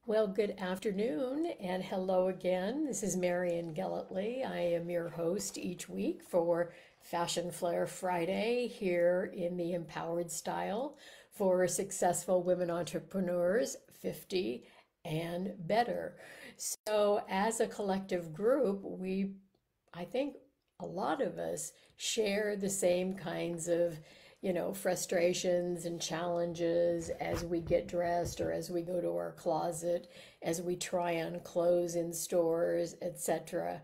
Well, good afternoon and hello again. This is Marian Gellatly. I am your host each week for Fashion Flair Friday here in the Empowered Style for successful women entrepreneurs 50 and better. So, as a collective group, I think a lot of us share the same kinds of frustrations and challenges as we get dressed or as we go to our closet, as we try on clothes in stores, etc.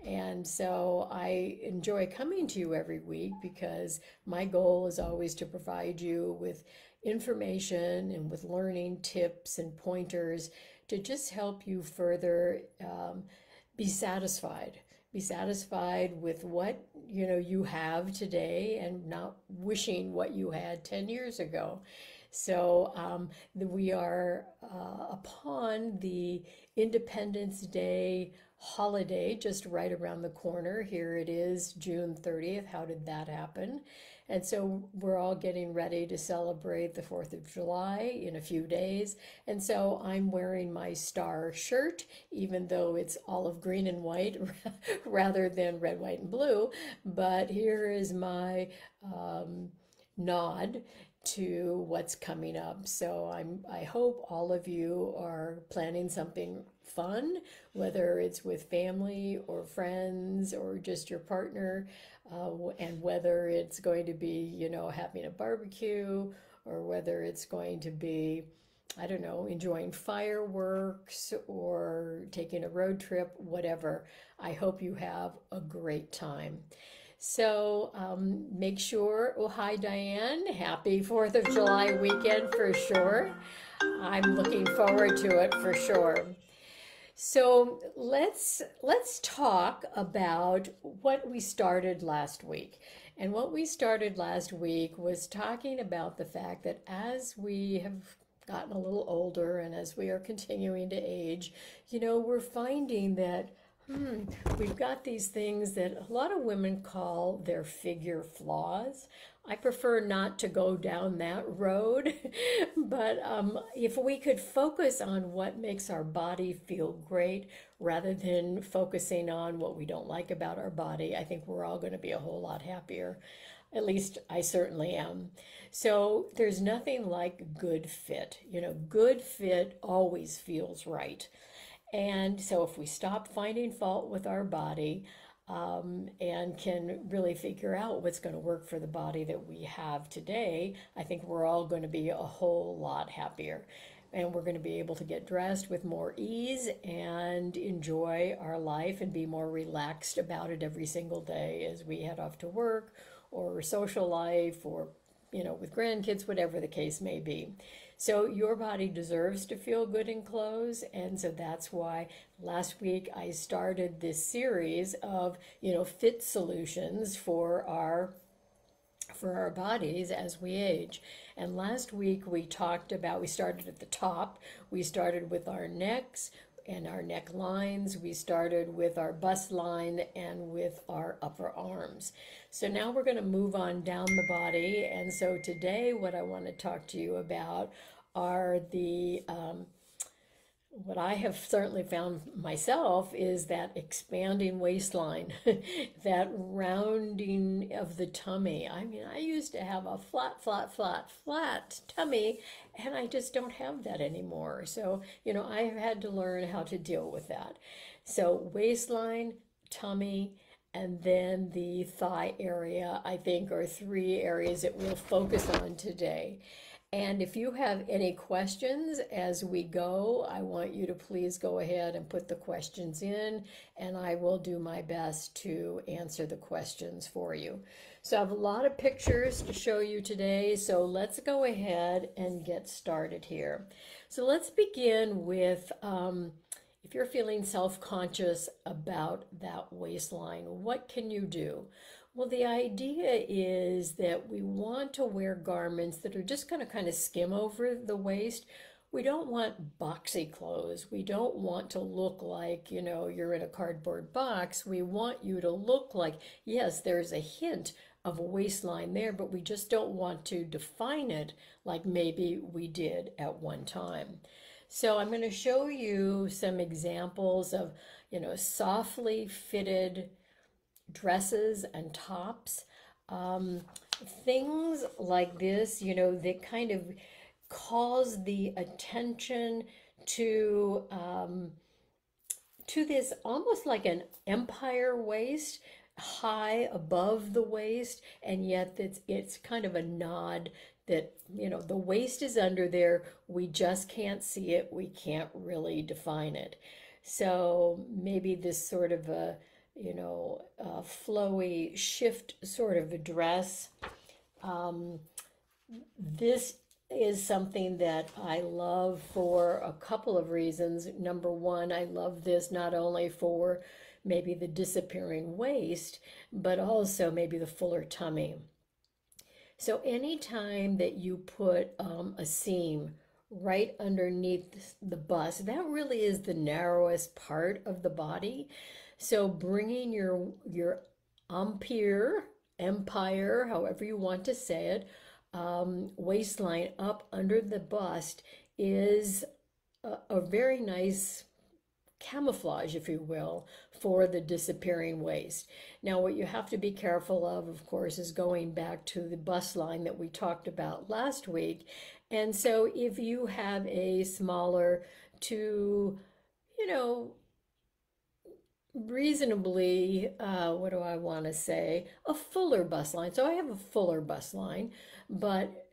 And so I enjoy coming to you every week because my goal is always to provide you with information and with learning tips and pointers to just help you further be satisfied. Be satisfied with what you have today and not wishing what you had 10 years ago. So we are upon the Independence Day holiday just right around the corner. Here it is, June 30th. How did that happen? And so we're all getting ready to celebrate the 4th of July in a few days. And so I'm wearing my star shirt, even though it's olive green and white rather than red, white, and blue. But here is my nod to what's coming up. So I hope all of you are planning something fun, whether it's with family or friends or just your partner, and whether it's going to be, having a barbecue or whether it's going to be, I don't know, enjoying fireworks or taking a road trip, whatever. I hope you have a great time. So make sure, oh, hi Diane, happy 4th of July weekend for sure. I'm looking forward to it for sure. So let's talk about what we started last week. And what we started last week was talking about the fact that as we have gotten a little older and as we are continuing to age, we're finding that we've got these things that a lot of women call their figure flaws. I prefer not to go down that road, but if we could focus on what makes our body feel great rather than focusing on what we don't like about our body, I think we're all going to be a whole lot happier. At least I certainly am. So there's nothing like good fit. Good fit always feels right. And so if we stop finding fault with our body and can really figure out what's going to work for the body that we have today, I think we're all going to be a whole lot happier. And we're going to be able to get dressed with more ease and enjoy our life and be more relaxed about it every single day as we head off to work or social life or with grandkids, whatever the case may be. So your body deserves to feel good in clothes, and so that's why last week I started this series of, fit solutions for our bodies as we age. And last week we started at the top. We started with our necks and our necklines. We started with our bust line and with our upper arms. So now we're going to move on down the body. And so today what I want to talk to you about are what I have certainly found myself is that expanding waistline, that rounding of the tummy. I mean, I used to have a flat tummy, and I just don't have that anymore. So, I've had to learn how to deal with that. So waistline, tummy, and then the thigh area, I think, are three areas that we'll focus on today. And if you have any questions as we go, I want you to please go ahead and put the questions in, and I will do my best to answer the questions for you. So I have a lot of pictures to show you today, so let's go ahead and get started here. So let's begin with, if you're feeling self-conscious about that waistline, what can you do? Well, the idea is that we want to wear garments that are just going to kind of skim over the waist. We don't want boxy clothes. We don't want to look like, you're in a cardboard box. We want you to look like, yes, there's a hint of a waistline there, but we just don't want to define it like maybe we did at one time. So I'm going to show you some examples of, softly fitted dresses and tops. Um, Things like this, that kind of calls the attention to this almost like an empire waist, high above the waist, and yet it's kind of a nod that the waist is under there. We just can't see it. We can't really define it. So maybe this sort of a flowy shift sort of a dress. This is something that I love for a couple of reasons. Number one, I love this not only for maybe the disappearing waist, but also maybe the fuller tummy. So anytime that you put a seam right underneath the bust, that really is the narrowest part of the body. So bringing your empire, however you want to say it, waistline up under the bust is a very nice camouflage, if you will, for the disappearing waist. Now, what you have to be careful of course, is going back to the bust line that we talked about last week. And so if you have a smaller to, you know, reasonably, what do I want to say, a fuller bust line. So I have a fuller bust line, but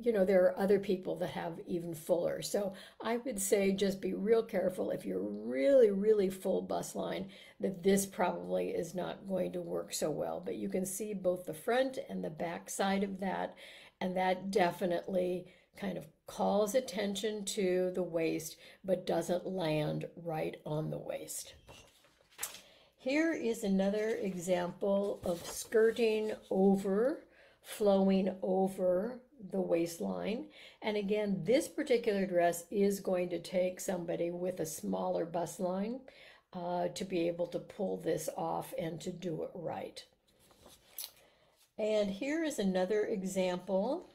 there are other people that have even fuller. So I would say just be real careful if you're really, really full bust line, that this probably is not going to work so well. But you can see both the front and the back side of that, and that definitely kind of calls attention to the waist, but doesn't land right on the waist. Here is another example of skirting over, flowing over the waistline. And again, this particular dress is going to take somebody with a smaller bust line to be able to pull this off and to do it right. And here is another example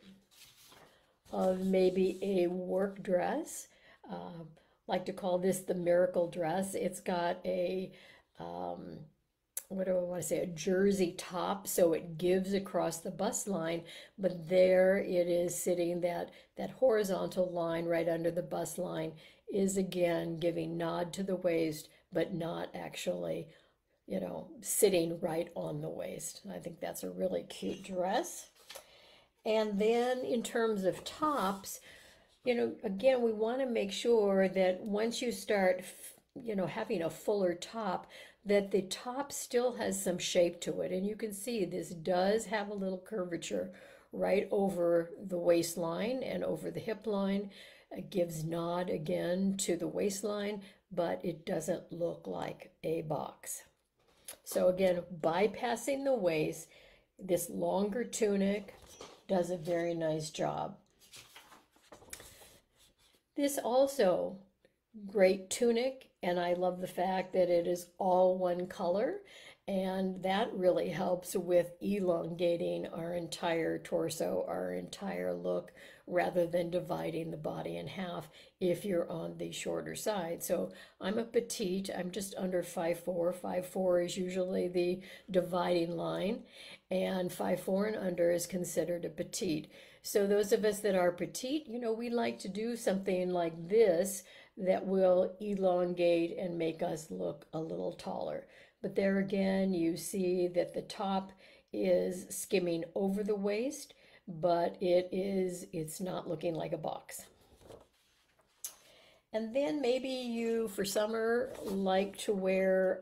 of maybe a work dress. Like to call this the miracle dress. It's got a what do I want to say, a jersey top, so it gives across the bust line, but there it is sitting, that horizontal line right under the bust line is again giving nod to the waist, but not actually, sitting right on the waist. I think that's a really cute dress. And then in terms of tops, again, we want to make sure that once you start, having a fuller top, that the top still has some shape to it. And you can see this does have a little curvature right over the waistline and over the hip line. It gives nod again to the waistline, but it doesn't look like a box. So again, bypassing the waist, this longer tunic does a very nice job. This also great tunic, and I love the fact that it is all one color, and that really helps with elongating our entire torso, our entire look, rather than dividing the body in half if you're on the shorter side. So I'm a petite, I'm just under 5'4". 5'4" is usually the dividing line, and 5'4" and under is considered a petite. So those of us that are petite, we like to do something like this that will elongate and make us look a little taller. But there again, you see that the top is skimming over the waist, but it's not looking like a box. And then maybe you, for summer, like to wear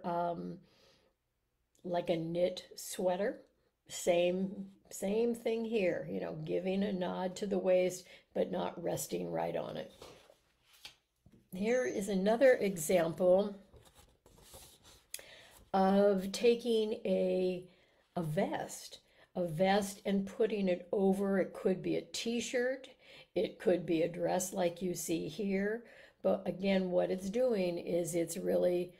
like a knit sweater. Same thing here, giving a nod to the waist, but not resting right on it. Here is another example of taking a vest and putting it over. It could be a t-shirt, it could be a dress like you see here, but again, what it's doing is it's really,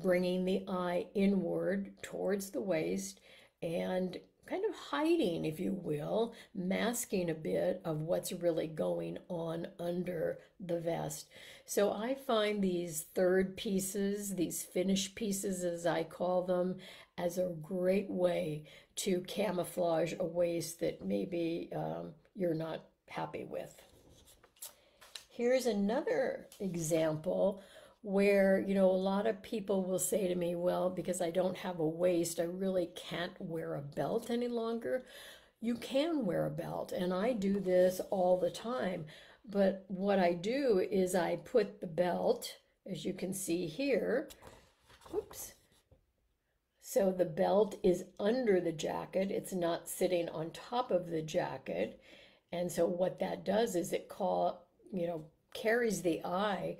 bringing the eye inward towards the waist and kind of hiding, if you will, masking a bit of what's really going on under the vest. So I find these third pieces, these finished pieces as I call them, as a great way to camouflage a waist that maybe you're not happy with. Here's another example where, a lot of people will say to me, well, because I don't have a waist, I really can't wear a belt any longer. You can wear a belt, and I do this all the time. But what I do is I put the belt, as you can see here, oops. So the belt is under the jacket. It's not sitting on top of the jacket. And so what that does is it carries the eye,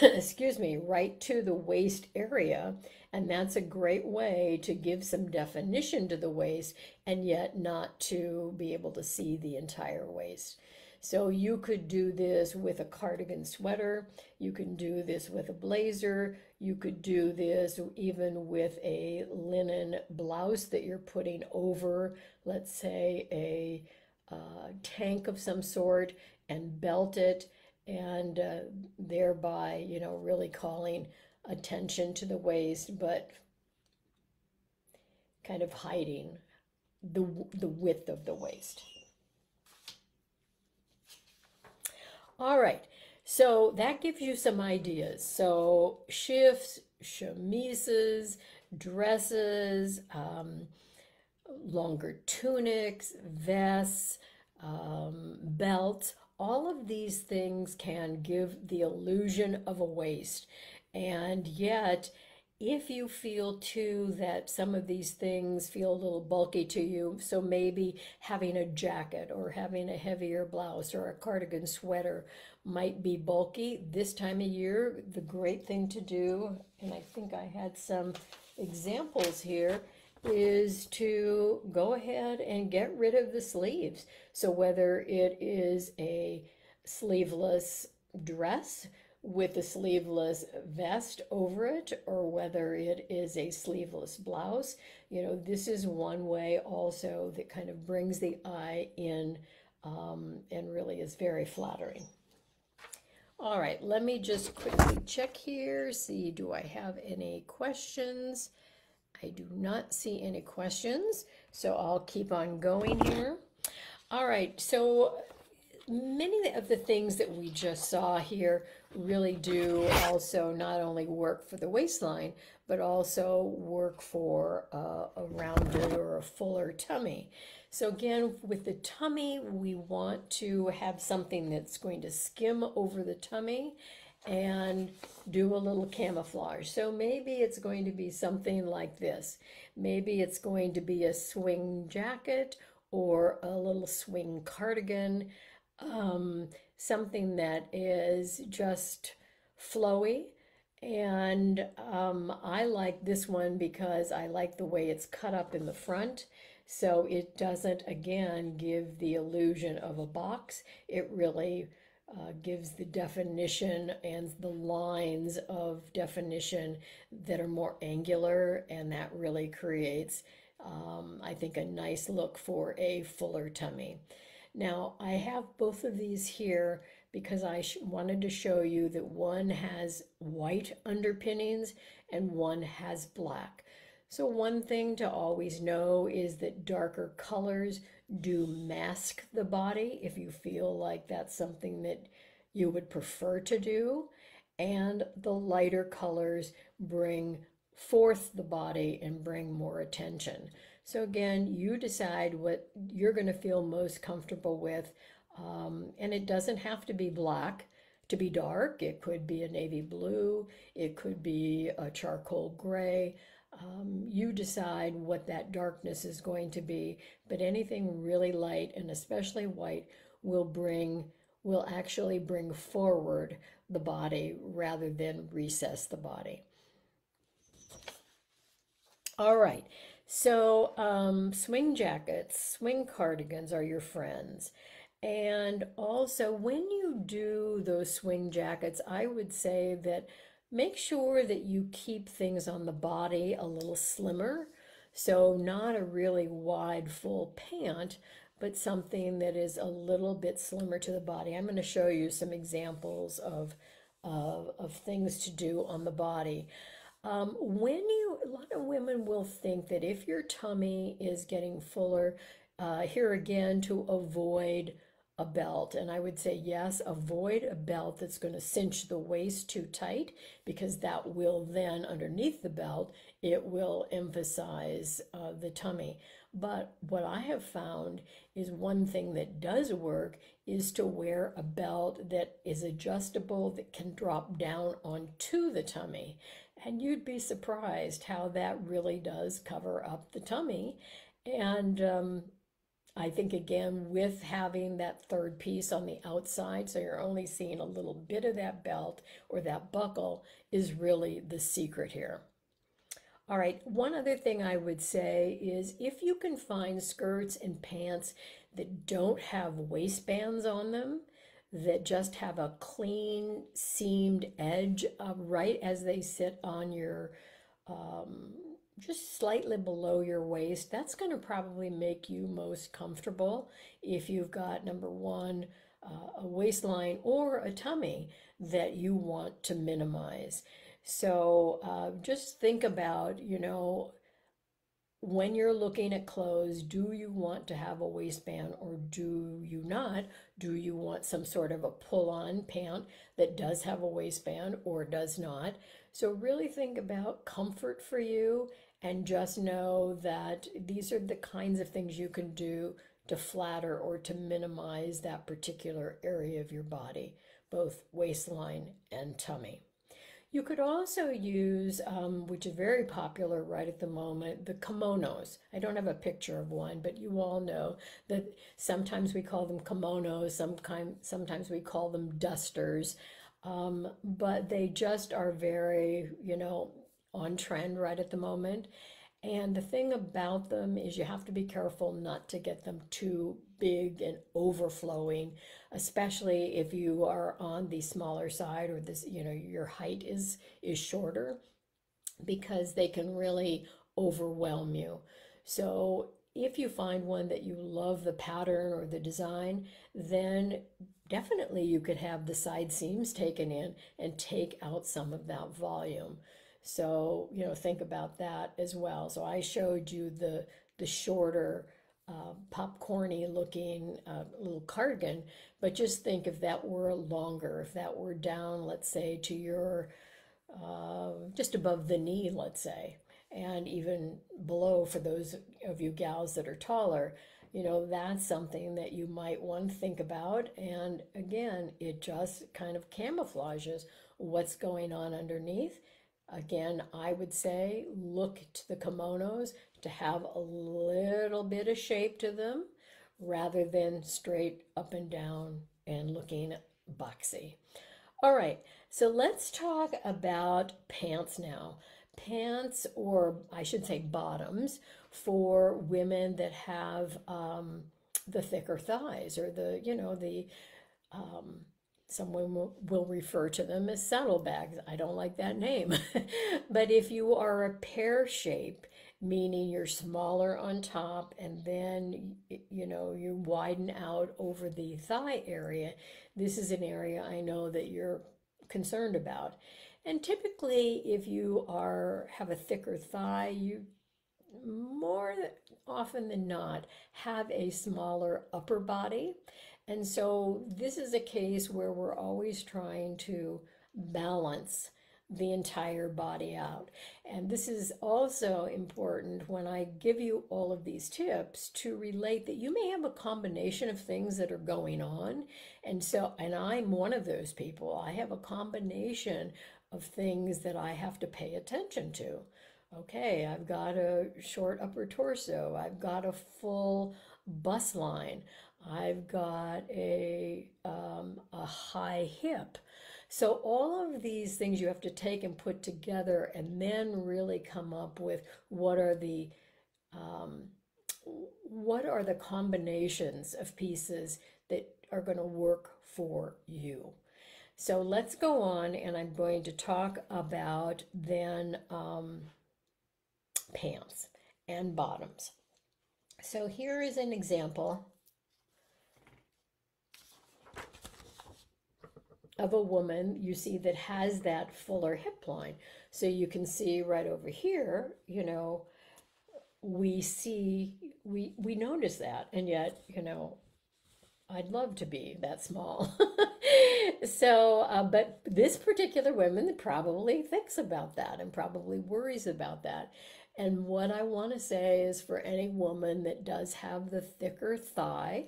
excuse me, right to the waist area. And that's a great way to give some definition to the waist and yet not to be able to see the entire waist. So you could do this with a cardigan sweater. You can do this with a blazer. You could do this even with a linen blouse that you're putting over, let's say, a tank of some sort, and belt it, and thereby, really calling attention to the waist, but kind of hiding the width of the waist. All right, so that gives you some ideas. So shifts, chemises, dresses, longer tunics, vests, belts, all of these things can give the illusion of a waist. And yet, if you feel too that some of these things feel a little bulky to you, so maybe having a jacket or having a heavier blouse or a cardigan sweater might be bulky this time of year, the great thing to do, and I think I had some examples here, is to go ahead and get rid of the sleeves. So whether it is a sleeveless dress with a sleeveless vest over it, or whether it is a sleeveless blouse, this is one way also that kind of brings the eye in and really is very flattering. All right, let me just quickly check here, see, do I have any questions? I do not see any questions, so I'll keep on going here. All right, so many of the things that we just saw here really do also not only work for the waistline, but also work for a rounded or a fuller tummy. So again, with the tummy, we want to have something that's going to skim over the tummy and do a little camouflage. So maybe it's going to be something like this. Maybe it's going to be a swing jacket or a little swing cardigan, something that is just flowy. And I like this one because I like the way it's cut up in the front. So it doesn't, again, give the illusion of a box. It really gives the definition and the lines of definition that are more angular, and that really creates, I think, a nice look for a fuller tummy. Now, I have both of these here because I wanted to show you that one has white underpinnings and one has black. So one thing to always know is that darker colors do mask the body if you feel like that's something that you would prefer to do, and the lighter colors bring forth the body and bring more attention. So again, you decide what you're going to feel most comfortable with, and it doesn't have to be black to be dark. It could be a navy blue, it could be a charcoal gray. You decide what that darkness is going to be, but anything really light and especially white will actually bring forward the body rather than recess the body. All right, so swing jackets, swing cardigans are your friends. And also when you do those swing jackets, I would say that make sure that you keep things on the body a little slimmer. So not a really wide full pant, but something that is a little bit slimmer to the body. I'm going to show you some examples of things to do on the body. A lot of women will think that if your tummy is getting fuller, here again, to avoid a belt. And I would say, yes, avoid a belt that's going to cinch the waist too tight, because that will then, underneath the belt, it will emphasize the tummy. But what I have found is one thing that does work is to wear a belt that is adjustable, that can drop down onto the tummy. And you'd be surprised how that really does cover up the tummy. And I think, again, with having that third piece on the outside, so you're only seeing a little bit of that belt or that buckle, is really the secret here. All right, one other thing I would say is if you can find skirts and pants that don't have waistbands on them, that just have a clean seamed edge right as they sit on your, um, just slightly below your waist, that's going to probably make you most comfortable if you've got, number one, a waistline or a tummy that you want to minimize. So just think about, when you're looking at clothes, do you want to have a waistband or do you not? Do you want some sort of a pull-on pant that does have a waistband or does not? So really think about comfort for you, and just know that these are the kinds of things you can do to flatter or to minimize that particular area of your body, both waistline and tummy. You could also use, which is very popular right at the moment, the kimonos. I don't have a picture of one, but you all know that sometimes we call them kimonos, sometimes we call them dusters, but they just are very, on trend right at the moment. And the thing about them is you have to be careful not to get them too big and overflowing, especially if you are on the smaller side, or this, your height is shorter, because they can really overwhelm you. So if you find one that you love the pattern or the design, then definitely you could have the side seams taken in and take out some of that volume. So, think about that as well. So I showed you the shorter, popcorny looking little cardigan, but just think if that were longer, if that were down, let's say, to your just above the knee, let's say, and even below for those of you gals that are taller, that's something that you might want to think about. And again, it just kind of camouflages what's going on underneath. Again, I would say look to the kimonos to have a little bit of shape to them rather than straight up and down and looking boxy. All right, so let's talk about pants now. Pants, or I should say bottoms, for women that have the thicker thighs, or um, someone will refer to them as saddlebags. I don't like that name. But if you are a pear shape, meaning you're smaller on top and then you widen out over the thigh area, this is an area I know that you're concerned about. And typically, if you have a thicker thigh, you more often than not have a smaller upper body. And so this is a case where we're always trying to balance the entire body out. And this is also important when I give you all of these tips, to relate that you may have a combination of things that are going on. And I'm one of those people. I have a combination of things that I have to pay attention to. Okay, I've got a short upper torso. I've got a full bust line. I've got a high hip. So all of these things you have to take and put together, and then really come up with um, what are the combinations of pieces that are going to work for you. So let's go on, and I'm going to talk about then pants. and bottoms. So here is an example of a woman you see that has that fuller hip line. So you can see right over here, you know, we notice that, and yet, you know, I'd love to be that small. So, but this particular woman probably thinks about that and probably worries about that. And what I want to say is for any woman that does have the thicker thigh,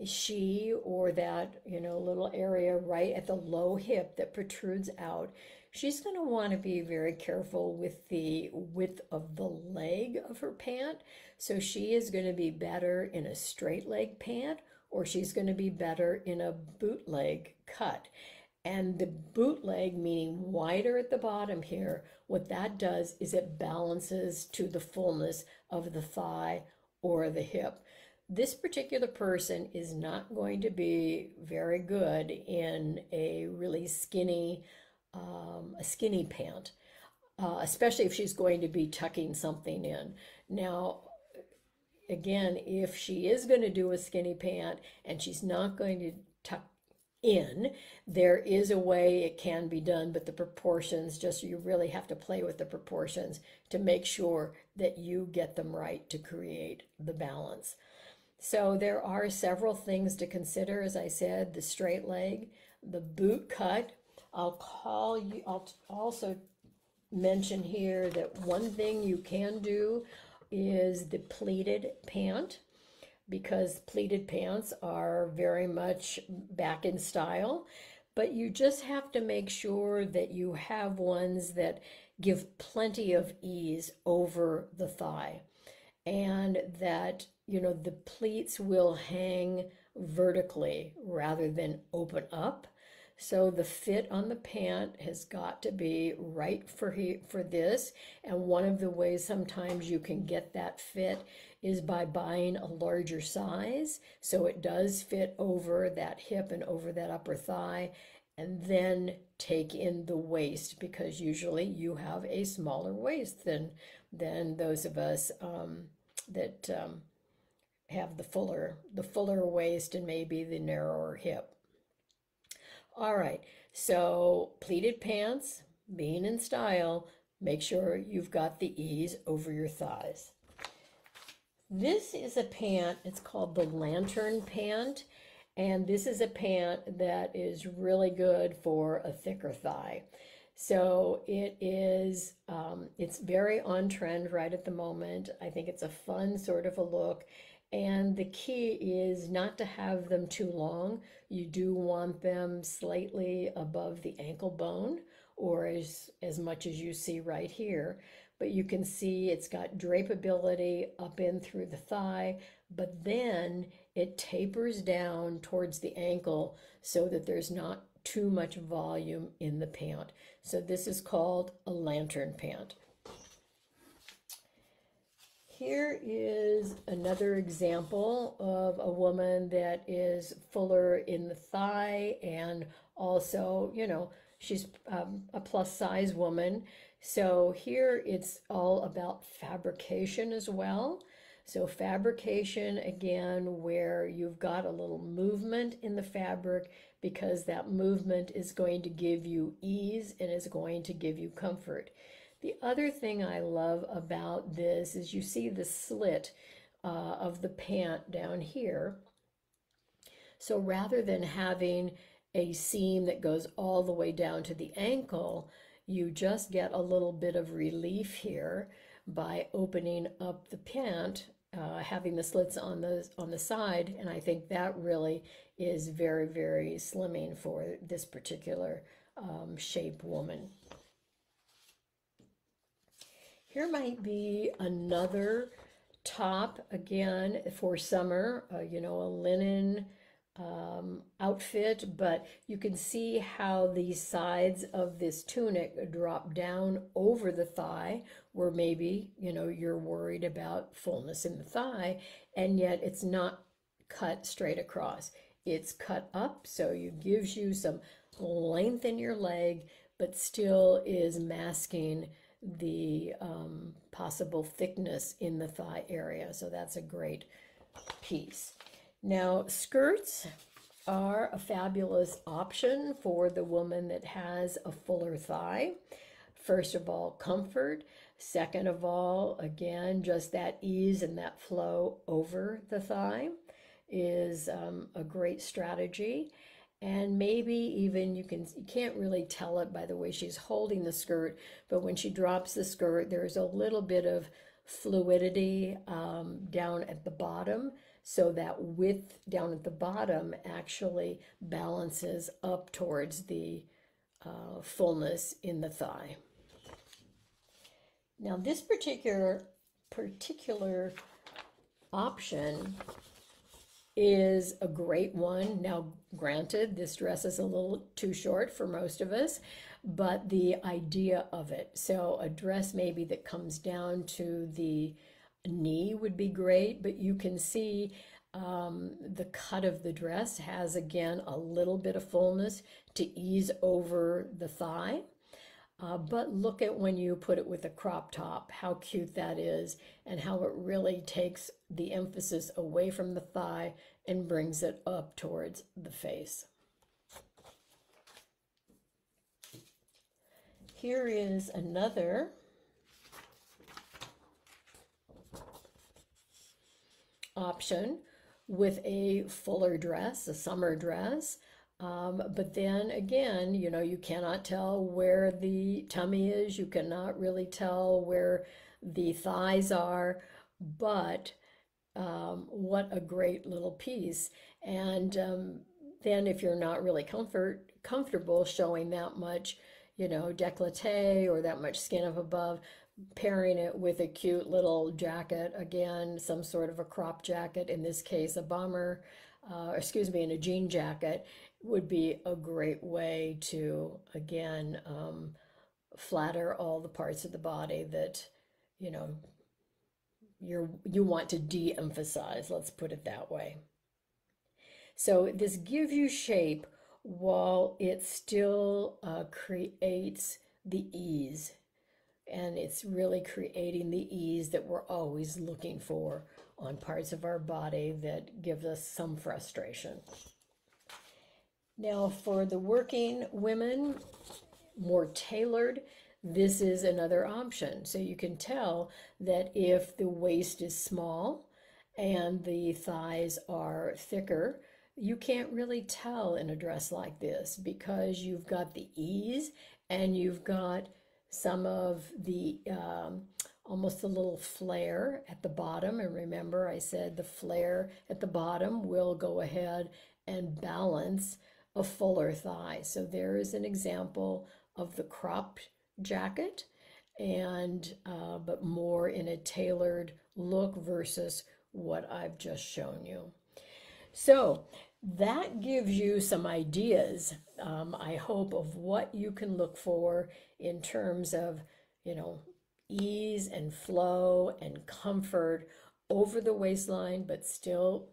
she or that, you know, little area right at the low hip that protrudes out, she's going to want to be very careful with the width of the leg of her pant. So she is going to be better in a straight leg pant, or she's going to be better in a bootleg cut. And the bootleg, meaning wider at the bottom here, what that does is it balances to the fullness of the thigh or the hip. This particular person is not going to be very good in a really skinny, a skinny pant, especially if she's going to be tucking something in. Now, again, if she is going to do a skinny pant and she's not going to tuck in, there is a way it can be done, but the proportions, just you really have to play with the proportions to make sure that you get them right to create the balance. So there are several things to consider. As I said, the straight leg, the boot cut. I'll also mention here that one thing you can do is the pleated pant, because pleated pants are very much back in style, but you just have to make sure that you have ones that give plenty of ease over the thigh, and that, you know, the pleats will hang vertically rather than open up. So the fit on the pant has got to be right for this. And one of the ways sometimes you can get that fit is by buying a larger size, so it does fit over that hip and over that upper thigh, and then take in the waist, because usually you have a smaller waist than those of us that have the fuller waist and maybe the narrower hip. All right, so pleated pants, being in style, make sure you've got the ease over your thighs. This is a pant, it's called the lantern pant, and this is a pant that is really good for a thicker thigh. So it is, it's very on trend right at the moment. I think it's a fun sort of a look. And the key is not to have them too long. You do want them slightly above the ankle bone, or as much as you see right here. But you can see it's got drapeability up in through the thigh, but then it tapers down towards the ankle so that there's not too much volume in the pant. So this is called a lantern pant. Here is another example of a woman that is fuller in the thigh, and also, you know, she's a plus size woman. So here it's all about fabrication as well. So fabrication, again, where you've got a little movement in the fabric, because that movement is going to give you ease and is going to give you comfort. The other thing I love about this is you see the slit of the pant down here. So rather than having a seam that goes all the way down to the ankle, you just get a little bit of relief here by opening up the pant, having the slits on the side, and I think that really is very, very slimming for this particular shape woman. Here might be another top, again, for summer, you know, a linen outfit, but you can see how the sides of this tunic drop down over the thigh, where maybe, you know, you're worried about fullness in the thigh, and yet it's not cut straight across. It's cut up, so it gives you some length in your leg, but still is masking the possible thickness in the thigh area. So that's a great piece. Now, skirts are a fabulous option for the woman that has a fuller thigh. First of all, comfort. Second of all, again, just that ease and that flow over the thigh is a great strategy. And maybe even you can't really tell it by the way she's holding the skirt, but when she drops the skirt, there's a little bit of fluidity down at the bottom, so that width down at the bottom actually balances up towards the fullness in the thigh. Now this particular option is a great one. Now, granted, this dress is a little too short for most of us, but the idea of it. So a dress maybe that comes down to the knee would be great, but you can see the cut of the dress has, again, a little bit of fullness to ease over the thigh. But look at when you put it with a crop top, how cute that is, and how it really takes the emphasis away from the thigh and brings it up towards the face. Here is another option with a fuller dress, a summer dress. But then again, you know, you cannot tell where the tummy is. You cannot really tell where the thighs are, but what a great little piece. And then if you're not really comfortable showing that much, you know, décolleté or that much skin up above, pairing it with a cute little jacket, again, some sort of a crop jacket, in this case, a bomber, and a jean jacket, would be a great way to, again, flatter all the parts of the body that, you know, you want to de-emphasize, let's put it that way. So this gives you shape while it still creates the ease. And it's really creating the ease that we're always looking for on parts of our body that gives us some frustration. Now for the working women, more tailored, this is another option. So you can tell that if the waist is small and the thighs are thicker, you can't really tell in a dress like this because you've got the ease and you've got some of the almost a little flare at the bottom. And remember, I said the flare at the bottom will go ahead and balance a fuller thigh. So there is an example of the cropped jacket, and but more in a tailored look versus what I've just shown you. So that gives you some ideas, I hope, of what you can look for in terms of, you know, ease and flow and comfort over the waistline, but still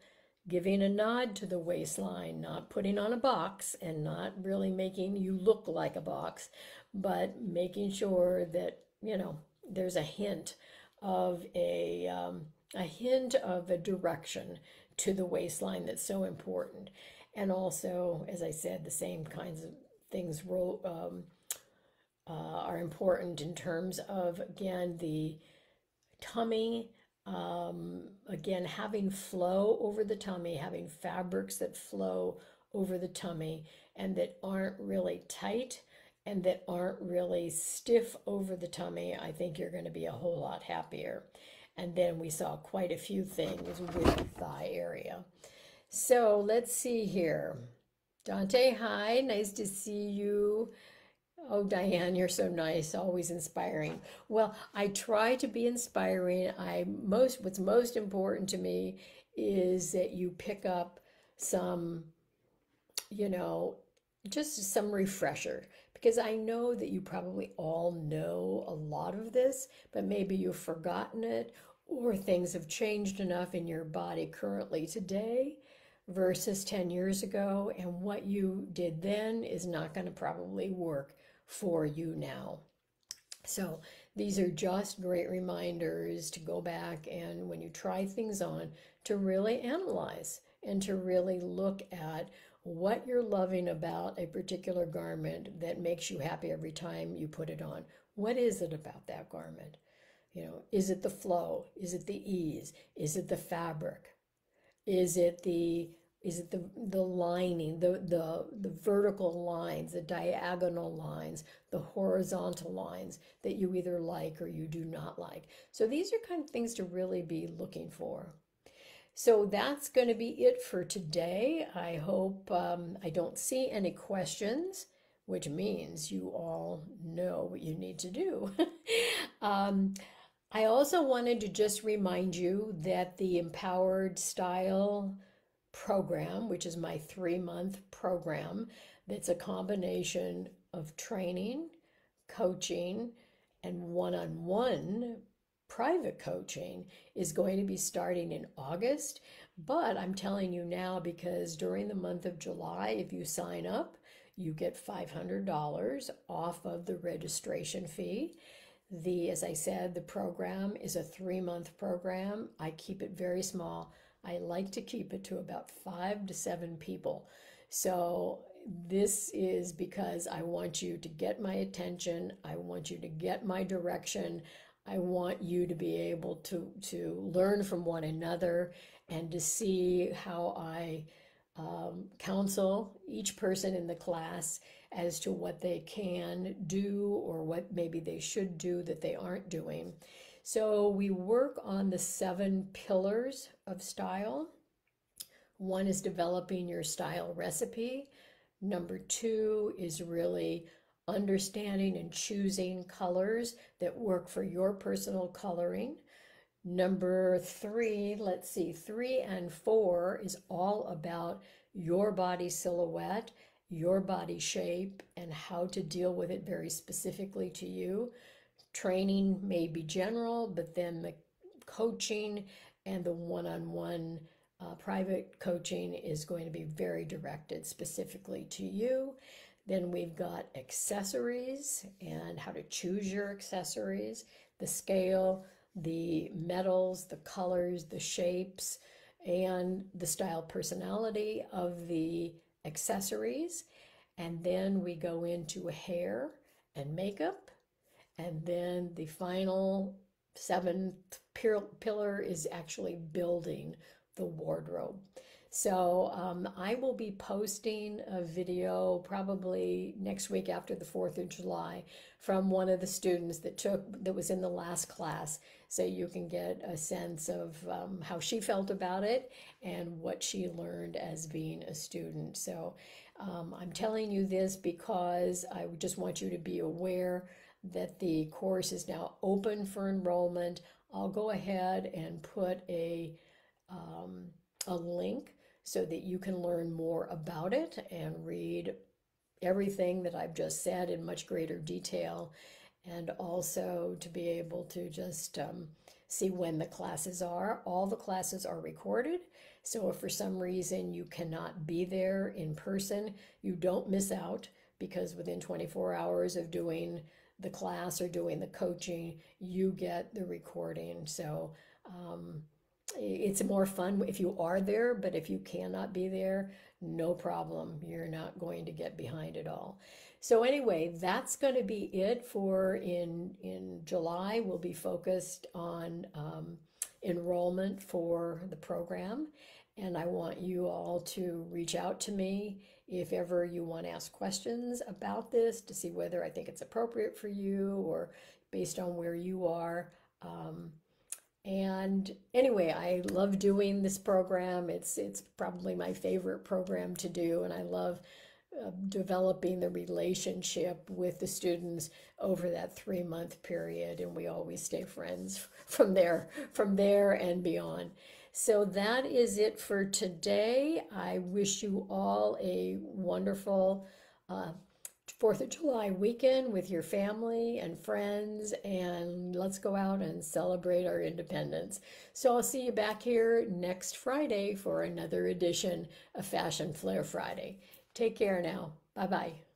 giving a nod to the waistline, not putting on a box and not really making you look like a box, but making sure that, you know, there's a hint of a direction to the waistline that's so important. And also, as I said, the same kinds of things are important in terms of, again, the tummy, again, having flow over the tummy, having fabrics that flow over the tummy and that aren't really tight and that aren't really stiff over the tummy. I think you're going to be a whole lot happier. And then we saw quite a few things with the thigh area. So let's see here. Dante, hi, nice to see you. Oh, Diane, you're so nice, always inspiring. Well, I try to be inspiring. What's most important to me is that you pick up some, you know, just some refresher, because I know that you probably all know a lot of this, but maybe you've forgotten it, or things have changed enough in your body currently today versus 10 years ago, and what you did then is not going to probably work for you now. So These are just great reminders to go back and when you try things on, to really analyze and to really look at what you're loving about a particular garment that makes you happy every time you put it on. What is it about that garment? You know, is it the flow? Is it the ease? Is it the fabric? Is it the lining, the vertical lines, the diagonal lines, the horizontal lines that you either like or you do not like? So these are kind of things to really be looking for. So that's going to be it for today. I hope I don't see any questions, which means you all know what you need to do. um, I also wanted to just remind you that the Empowered Style program, which is my 3-month program, that's a combination of training, coaching, and one-on-one private coaching, is going to be starting in August. But I'm telling you now because during the month of July, if you sign up, you get $500 off of the registration fee. As I said, the program is a 3-month program. I keep it very small. I like to keep it to about 5 to 7 people. So this is because I want you to get my attention. I want you to get my direction. I want you to be able to learn from one another and to see how I counsel each person in the class as to what they can do or what maybe they should do that they aren't doing. So we work on the 7 pillars of style. One is developing your style recipe. Number 2 is really understanding and choosing colors that work for your personal coloring. Number 3, let's see, 3 and 4 is all about your body silhouette, your body shape, and how to deal with it very specifically to you. Training may be general, but then the coaching and the one-on-one private coaching is going to be very directed specifically to you. Then we've got accessories and how to choose your accessories, the scale, the metals, the colors, the shapes, and the style personality of the accessories. And then we go into hair and makeup. And then the final 7th pillar is actually building the wardrobe. So I will be posting a video probably next week after the 4th of July from one of the students that was in the last class, so you can get a sense of how she felt about it and what she learned as being a student. So I'm telling you this because I just want you to be aware that the course is now open for enrollment. I'll go ahead and put a link so that you can learn more about it and read everything that I've just said in much greater detail, and also to be able to just see when the classes are. All the classes are recorded, so if for some reason you cannot be there in person, you don't miss out, because within 24 hours of doing the class or doing the coaching, you get the recording. So it's more fun if you are there, but if you cannot be there, no problem. You're not going to get behind it all. So anyway, that's going to be it for in July. We'll be focused on enrollment for the program. And I want you all to reach out to me if ever you want to ask questions about this to see whether I think it's appropriate for you or based on where you are. And anyway, I love doing this program. It's probably my favorite program to do, and I love developing the relationship with the students over that 3-month period, and we always stay friends from there and beyond. So that is it for today. I wish you all a wonderful 4th of July weekend with your family and friends, and let's go out and celebrate our independence. So I'll see you back here next Friday for another edition of Fashion Flair Friday. Take care now. Bye-bye.